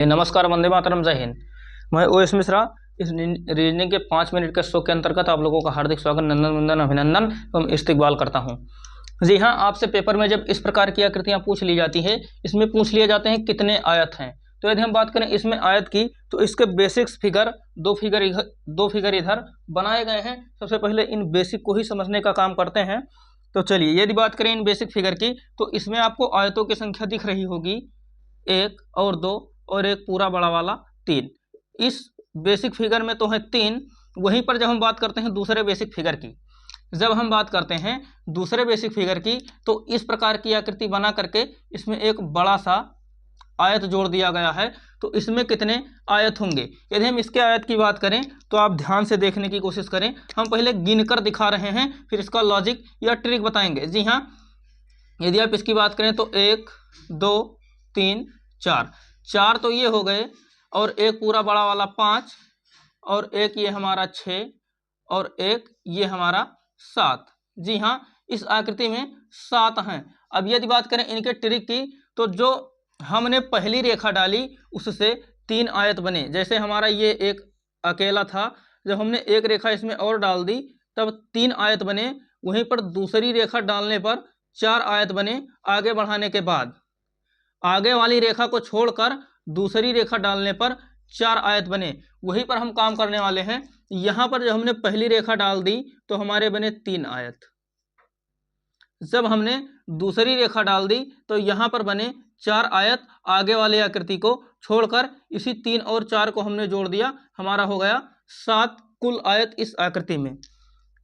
नमस्कार, वंदे मातरम, जय हिंद। मैं ओएस मिश्रा। इस रीजनिंग के 5 मिनट के शो के अंतर्गत आप लोगों का हार्दिक स्वागत, नंदन वंदन अभिनंदन एवं इस्तकबाल करता हूं। जी हां, आपसे पेपर में जब इस प्रकार की आकृतियां पूछ ली जाती है, इसमें पूछ लिए जाते हैं कितने आयत हैं। तो यदि हम बात करें इसमें आयत की, तो इसके बेसिक्स फिगर दो फिगर इधर बनाए गए हैं। सबसे पहले इन बेसिक को ही समझने का काम करते हैं। तो चलिए, यदि बात करें इन बेसिक फिगर की, तो इसमें आपको आयतों की संख्या दिख रही होगी, 1 और 2 और एक पूरा बड़ा वाला 3। इस बेसिक फिगर में तो है 3। वहीं पर जब हम बात करते हैं दूसरे बेसिक फिगर की, तो इस प्रकार की आकृति बना करके इसमें एक बड़ा सा आयत जोड़ दिया गया है। तो इसमें कितने आयत होंगे? यदि हम इसके आयत की बात करें तो आप ध्यान से देखने की कोशिश करें। हम पहले गिनकर दिखा रहे हैं, फिर इसका लॉजिक या ट्रिक बताएंगे। जी हाँ, यदि आप इसकी बात करें तो 1 2 3 4 तो ये हो गए, और एक पूरा बड़ा वाला 5, और एक ये हमारा 6, और एक ये हमारा 7। जी हाँ, इस आकृति में 7 हैं। अब यदि बात करें इनके ट्रिक की, तो जो हमने पहली रेखा डाली उससे 3 आयत बने। जैसे हमारा ये एक अकेला था, जब हमने एक रेखा इसमें और डाल दी तब 3 आयत बने। वहीं पर दूसरी रेखा डालने पर 4 आयत बने। आगे बढ़ाने के बाद आगे वाली रेखा को छोड़कर दूसरी रेखा डालने पर 4 आयत बने। वहीं पर हम काम करने वाले हैं। यहाँ पर जब हमने पहली रेखा डाल दी तो हमारे बने 3 आयत। जब हमने दूसरी रेखा डाल दी तो यहाँ पर बने 4 आयत। आगे वाले आकृति को छोड़कर इसी 3 और 4 को हमने जोड़ दिया, हमारा हो गया 7 कुल आयत इस आकृति में।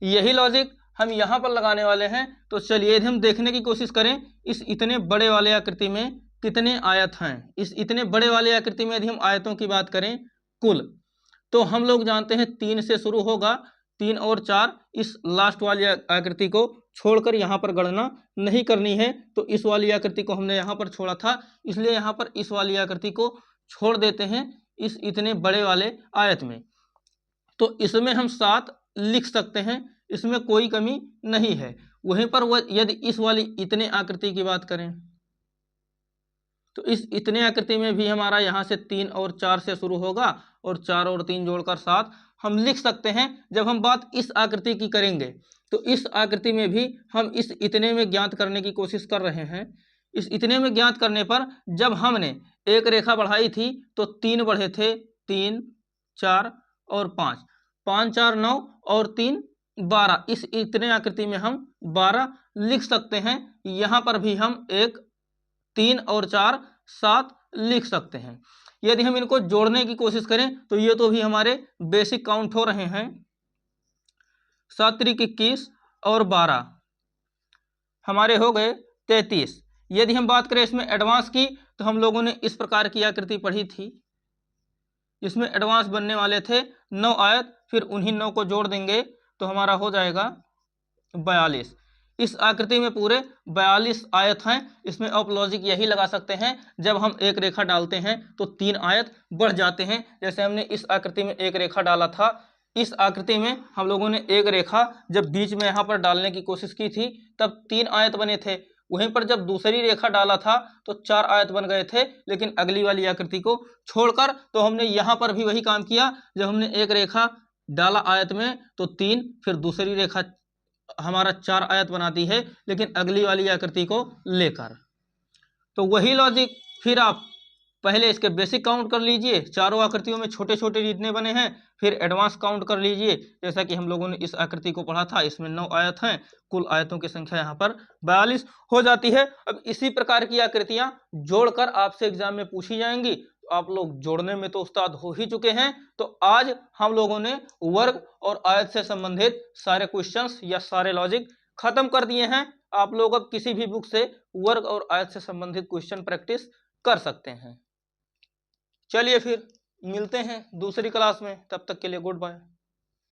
यही लॉजिक हम यहाँ पर लगाने वाले हैं। तो चलिए, यदि हम देखने की कोशिश करें इस इतने बड़े वाले आकृति में कितने आयत हैं। इस इतने बड़े वाले आकृति में यदि हम आयतों की बात करें कुल, तो हम लोग जानते हैं 3 से शुरू होगा। 3 और 4, इस लास्ट वाली आकृति को छोड़कर यहाँ पर गणना नहीं करनी है। तो इस वाली आकृति को हमने यहाँ पर छोड़ा था, इसलिए यहाँ पर इस वाली आकृति को छोड़ देते हैं इस इतने बड़े वाले आयत में। तो इसमें हम 7 लिख सकते हैं, इसमें कोई कमी नहीं है। वहीं पर वह यदि इस वाली इतने आकृति की बात करें तो इस इतने आकृति में भी हमारा यहाँ से 3 और 4 से शुरू होगा, और 4 और 3 जोड़कर 7 हम लिख सकते हैं। जब हम बात इस आकृति की करेंगे तो इस आकृति में भी हम इस इतने में ज्ञात करने की कोशिश कर रहे हैं। इस इतने में ज्ञात करने पर जब हमने एक रेखा बढ़ाई थी तो 3 बढ़े थे, 3 4 और 5, 5 4 9 और 3 12। इस इतने आकृति में हम 12 लिख सकते हैं। यहाँ पर भी हम 1 3 और 4 7 लिख सकते हैं। यदि हम इनको जोड़ने की कोशिश करें तो ये तो भी हमारे बेसिक काउंट हो रहे हैं। 7 त्रिक 21 और 12 हमारे हो गए 33। यदि हम बात करें इसमें एडवांस की, तो हम लोगों ने इस प्रकार की आकृति पढ़ी थी। इसमें एडवांस बनने वाले थे 9 आयत, फिर उन्हीं 9 को जोड़ देंगे तो हमारा हो जाएगा 42। इस आकृति में पूरे 42 आयत हैं। इसमें आप लॉजिक यही लगा सकते हैं, जब हम एक रेखा डालते हैं तो 3 आयत बढ़ जाते हैं। जैसे हमने इस आकृति में एक रेखा डाला था, इस आकृति में हम लोगों ने एक रेखा जब बीच में यहाँ पर डालने की कोशिश की थी तब 3 आयत बने थे। वहीं पर जब दूसरी रेखा डाला था तो 4 आयत बन गए थे, लेकिन अगली वाली आकृति को छोड़कर। तो हमने यहाँ पर भी वही काम किया, जब हमने एक रेखा डाला आयत में तो 3, फिर दूसरी रेखा हमारा 4 आयत बनाती है, लेकिन अगली वाली आकृति को लेकर। तो वही लॉजिक फिर आप पहले इसके बेसिक काउंट कर लीजिए, चारों आकृतियों में छोटे छोटे जितने बने हैं, फिर एडवांस काउंट कर लीजिए। जैसा कि हम लोगों ने इस आकृति को पढ़ा था, इसमें 9 आयत हैं, कुल आयतों की संख्या यहाँ पर 42 हो जाती है। अब इसी प्रकार की आकृतियां जोड़कर आपसे एग्जाम में पूछी जाएंगी। तो आप लोग जोड़ने में तो उस्ताद हो ही चुके हैं। तो आज हम लोगों ने वर्ग और आयत से संबंधित सारे क्वेश्चंस या सारे लॉजिक खत्म कर दिए हैं। आप लोग अब किसी भी बुक से वर्ग और आयत से संबंधित क्वेश्चन प्रैक्टिस कर सकते हैं। चलिए फिर मिलते हैं दूसरी क्लास में, तब तक के लिए गुड बाय।